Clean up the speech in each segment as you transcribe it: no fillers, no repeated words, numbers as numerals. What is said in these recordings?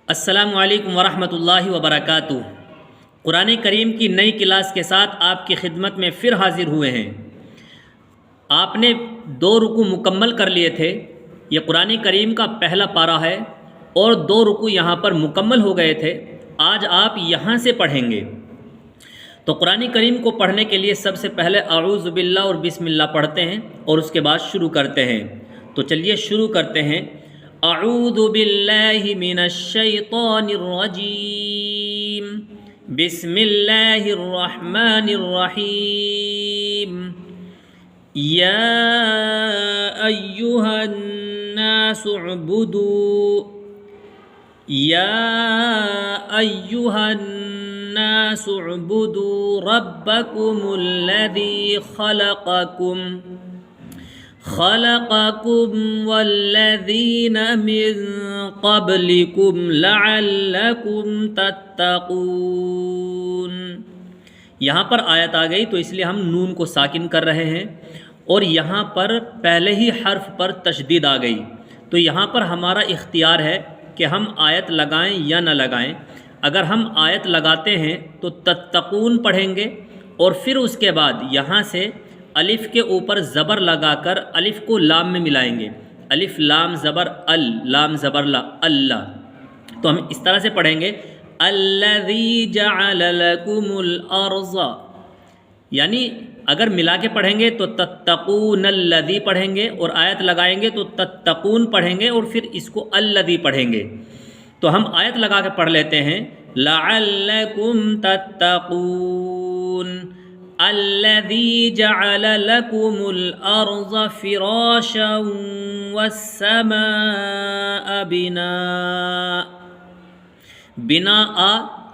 السلام علیکم ورحمۃ اللہ وبرکاتہ۔ قرآن کریم کی نئی کلاس کے ساتھ آپ کی خدمت میں پھر حاضر ہوئے ہیں۔ آپ نے 2 رکوع مکمل کر لیے تھے۔ یہ قرآن کریم کا پہلا پارہ ہے اور 2 رکوع یہاں پر مکمل ہو گئے تھے۔ آج آپ یہاں سے پڑھیں گے۔ تو قرآن کریم کو پڑھنے کے لیے سب سے پہلے اعوذ باللہ اور بسم اللہ پڑھتے ہیں اور اس کے بعد شروع کرتے ہیں۔ تو چلیے شروع کرتے ہیں۔ اعوذ باللہ من الشیطان الرجیم، بسم اللہ الرحمن الرحیم۔ یا ایہا الناس اعبدوا، یا ایہا الناس اعبدوا ربکم الذی خلقکم والذین من قبلکم لعلکم تتقون۔ یہاں پر آیت آ گئی تو اس لیے ہم نون کو ساکن کر رہے ہیں، اور یہاں پر پہلے ہی حرف پر تشدید آ گئی، تو یہاں پر ہمارا اختیار ہے کہ ہم آیت لگائیں یا نہ لگائیں۔ اگر ہم آیت لگاتے ہیں تو تتقون پڑھیں گے، اور پھر اس کے بعد یہاں سے الف کے اوپر زبر لگا کر الف کو لام میں ملائیں گے۔ الف لام زبر ال، لام زبر لا، اللہ۔ تو ہم اس طرح سے پڑھیں گے الذی جعل لکم الارض، یعنی اگر ملا کے پڑھیں گے تو تتقون الذی پڑھیں گے، اور آیت لگائیں گے تو تتقون پڑھیں گے، اور پھر اس کو الذی پڑھیں گے۔ تو ہم آیت لگا کے پڑھ لیتے ہیں لعلکم تتقون، الذی جعل لکم الارض فراشا والسماء بناء۔ بناء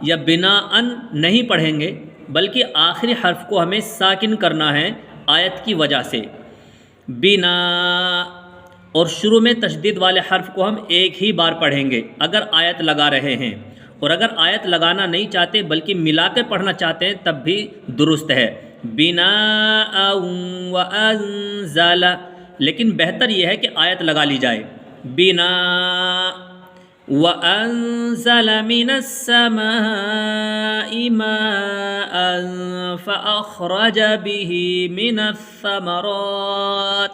یا بناءً نہیں پڑھیں گے، بلکہ آخری حرف کو ہمیں ساکن کرنا ہے آیت کی وجہ سے، بناء، اور شروع میں تشدید والے حرف کو ہم ایک ہی بار پڑھیں گے اگر آیت لگا رہے ہیں، اور اگر آیت لگانا نہیں چاہتے بلکہ ملا کے پڑھنا چاہتے ہیں تب بھی درست ہے، بناء وانزل، لیکن بہتر یہ ہے کہ آیت لگا لی جائے، بناء وانزل من السماء ماء فاخرج به من الثمرات۔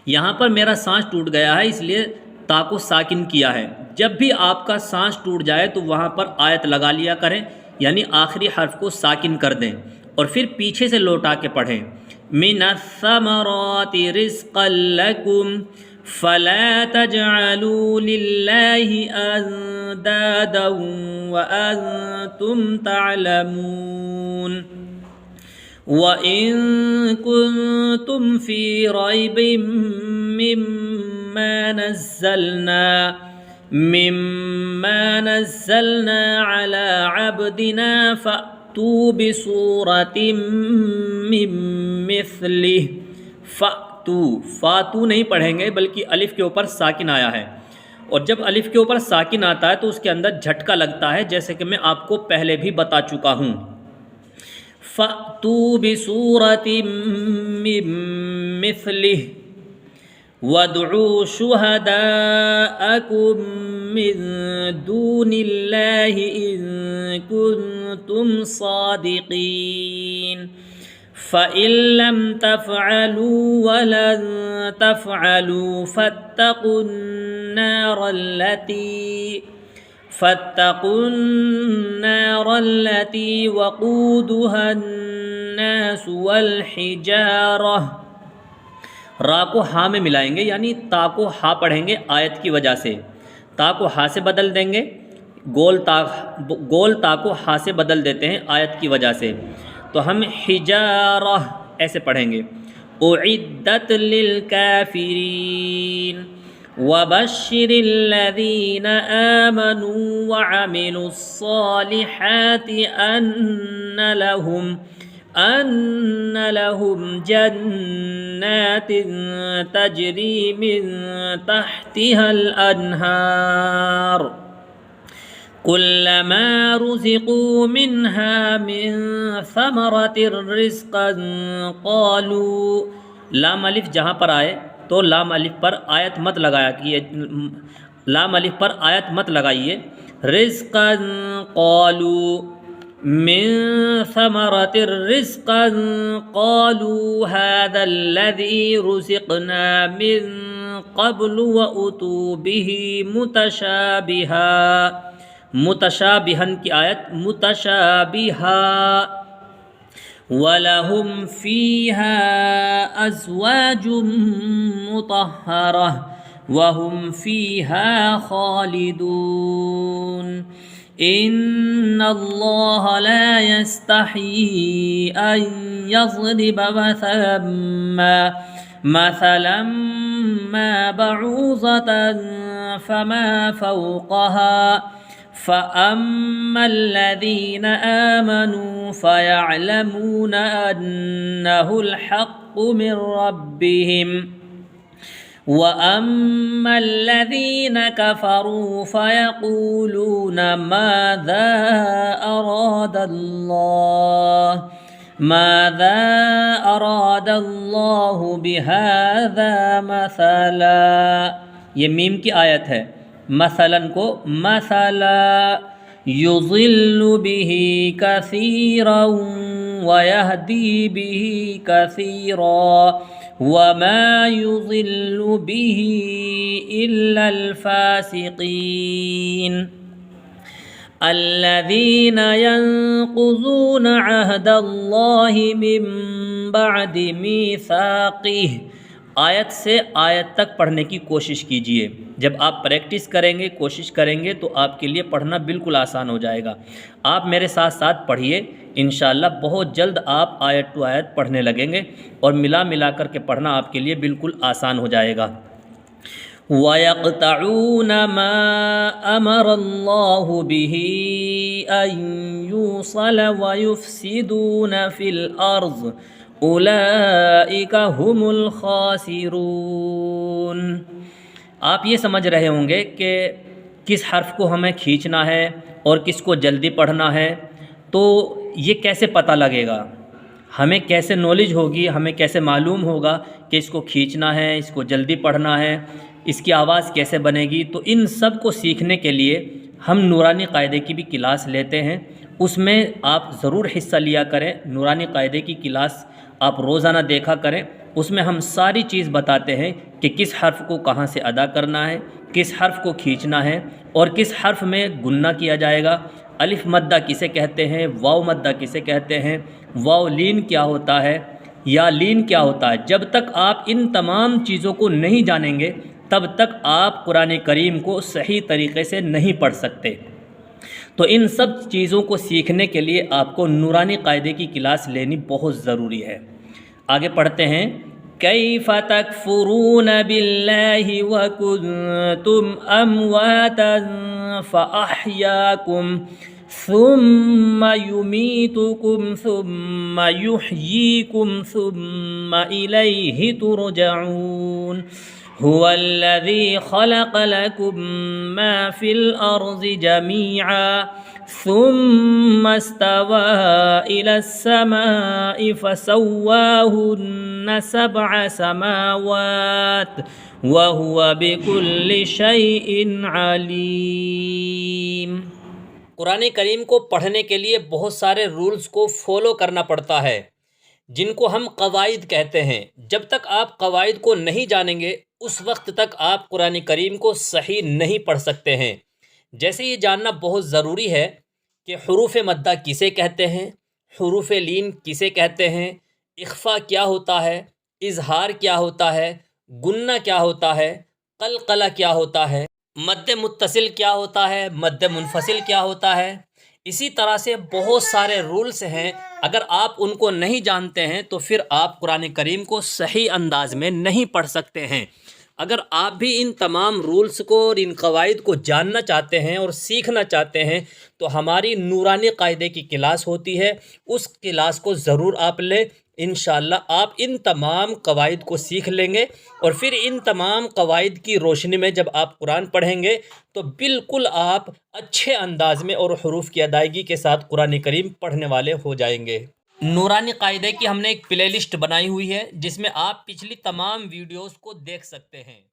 یہاں پر میرا سانس ٹوٹ گیا ہے، اس لیے تا کو ساکن کیا ہے۔ جب بھی آپ کا سانس ٹوٹ جائے تو وہاں پر آیت لگا لیا کریں، یعنی آخری حرف کو ساکن کر دیں اور پھر پیچھے سے لوٹا کے پڑھیں، من الثمرات رزقا لکم فلا تجعلوا للہ اندادا وانتم تعلمون۔ وَإِن كُنتُمْ فِي رَيْبٍ مِّمَّا نَزَّلْنَا عَلَىٰ عَبْدِنَا فَأْتُوا بِسُورَةٍ مِّن مِّثْلِهِ۔ فاتو نہیں پڑھیں گے بلکہ الف کے اوپر ساکن آیا ہے، اور جب الف کے اوپر ساکن آتا ہے تو اس کے اندر جھٹکا لگتا ہے، جیسے کہ میں آپ کو پہلے بھی بتا چکا ہوں۔ فَأْتُوا بِسُورَةٍ مِّن مِّثْلِهِ وَادْعُوا شُهَدَاءَكُم مِّن دُونِ اللَّهِ إِن كُنتُمْ صَادِقِينَ۔ فَإِن لَّمْ تَفْعَلُوا وَلَن تَفْعَلُوا فَاتَّقُوا النَّارَ الَّتِي وَقُودُهَا النَّاسُ وَالْحِجَارَةُ۔ را کو ہا میں ملائیں گے، یعنی تا کو ہا پڑھیں گے آیت کی وجہ سے، تا کو ہا سے بدل دیں گے، گول تا کو ہا سے بدل دیتے ہیں آیت کی وجہ سے، تو ہم حجارہ ایسے پڑھیں گے، اعدت للکافرین۔ وَبَشِّرِ الَّذِينَ آمَنُوا وَعَمِلُوا الصَّالِحَاتِ أَنَّ لَهُمْ جَنَّاتٍ تَجْرِي مِن تَحْتِهَا الْأَنْهَارُ كُلَّمَا رُزِقُوا مِنْهَا مِن ثَمَرَةٍ رِزْقًا قَالُوا، لام الف جہاں پر آئے تو لام الف پر آیت مت لگایا کہ लाम अलिफ पर आयत मत लगाइए। रिज़्क़न क़ालू मिन समरतिर रिज़्क़न क़ालू हाज़ल्लज़ी रुज़िक़ना मिन क़ब्लु व उतू बिही मुतशाबिहा। मुतशाबिहन की आयत मुतशाबिहा। वलहुम फ़ीहा अज़वाजुम मुतहहरह वहुम फ़ीहा ख़ालिदून। इन्नल्लाह ला यस्तही अन यज़रिब मसलन मा बऊज़तन फमा फ़ौक़हा फ़अम्मा अल्लज़ीन आमनू फ़यअलमून अन्नहुल हक़्क़ु मिन रब्बिहिम वअम्मा अल्लज़ीन कफ़रू फ़यक़ूलून माज़ा अरादल्लाहु बिहाज़ा मसला। ये मीम की आयत है। मसलन को मसला युज़िल्लु बिही कसीरन व यहदी बिही कसीरा वमा युज़िल्लु बिही इल्लल फ़ासिक़ीन अल्लज़ीन यंक़ुज़ून अहदल्लाहि मिन बअदि मीसाक़िहि। आयत से आयत तक पढ़ने की कोशिश कीजिए। जब आप प्रैक्टिस करेंगे, कोशिश करेंगे तो आपके लिए पढ़ना बिल्कुल आसान हो जाएगा। आप मेरे साथ साथ पढ़िए, इंशाअल्लाह बहुत जल्द आप आयत टू आयत पढ़ने लगेंगे और मिला कर के पढ़ना आपके लिए बिल्कुल आसान हो जाएगा। वयक़तऊन मा अमरल्लाहु बिही अन यूसल वयुफ़सिदून फ़िल अर्ज़ उलाइका हुमुल ख़ासिरून। आप ये समझ रहे होंगे कि किस हर्फ़ को हमें खींचना है और किसको जल्दी पढ़ना है, तो ये कैसे पता लगेगा, हमें कैसे नॉलेज होगी, हमें कैसे मालूम होगा कि इसको खींचना है, इसको जल्दी पढ़ना है, इसकी आवाज़ कैसे बनेगी। तो इन सब को सीखने के लिए हम नूरानी कायदे की भी क्लास लेते हैं, उसमें आप ज़रूर हिस्सा लिया करें। नूरानी कायदे की क्लास आप रोज़ाना देखा करें, उसमें हम सारी चीज़ बताते हैं कि किस हर्फ़ को कहाँ से अदा करना है, किस हर्फ़ को खींचना है और किस हर्फ़ में गुन्ना किया जाएगा। अलिफ मद्दा किसे कहते हैं, वाव मद्दा किसे कहते हैं, वाव लीन क्या होता है, या लीन क्या होता है। जब तक आप इन तमाम चीज़ों को नहीं जानेंगे तब तक आप कुरान करीम को सही तरीक़े से नहीं पढ़ सकते। तो इन सब चीज़ों को सीखने के लिए आपको नूरानी कायदे की क्लास लेनी बहुत ज़रूरी है। आगे पढ़ते हैं। कैफ़ तकफ़ुरून बिल्लाहि व कुन्तुम अमवातन फ़अह्याकुम सुम्मा युमीतुकुम सुम्मा युह्यीकुम सुम्मा इलैहि तुरजऊन। हुवल्लज़ी ख़लक़ लकुम मा फ़िल अर्ज़ि जमीअन सुम्मा इस्तवा इलस समाइ फ़सव्वाहुन्न सबअ समावात व हुवा बिकुल्लि शैइन अलीम। कुरान करीम को पढ़ने के लिए बहुत सारे रूल्स को फॉलो करना पड़ता है, जिनको हम कवाइद कहते हैं। जब तक आप कवाइद को नहीं जानेंगे उस वक्त तक आप कुरान करीम को सही नहीं पढ़ सकते हैं। जैसे ये जानना बहुत ज़रूरी है कि हुरूफ़ मद्दा किसे कहते हैं, हुरूफ़ लीन किसे कहते हैं, इख्फ़ा क्या होता है, इज़हार क्या होता है, गुन्ना क्या होता है, क़लक़ला क्या होता है, मद्द मुत्तसिल क्या होता है, मद्द मुनफ़सिल क्या होता है। इसी तरह से बहुत सारे रूल्स हैं। अगर आप उनको नहीं जानते हैं तो फिर आप कुरान करीम को सही अंदाज में नहीं पढ़ सकते हैं। अगर आप भी इन तमाम रूल्स को और इन कवाइद को जानना चाहते हैं और सीखना चाहते हैं तो हमारी नूरानी कायदे की क्लास होती है, उस क्लास को ज़रूर आप लें। इंशाअल्लाह आप इन तमाम कवाइद को सीख लेंगे और फिर इन तमाम कवाइद की रोशनी में जब आप कुरान पढ़ेंगे तो बिल्कुल आप अच्छे अंदाज में और हुरूफ की अदायगी के साथ कुरान करीम पढ़ने वाले हो जाएंगे। नूरानी कायदे की हमने एक प्ले लिस्ट बनाई हुई है जिसमें आप पिछली तमाम वीडियोस को देख सकते हैं।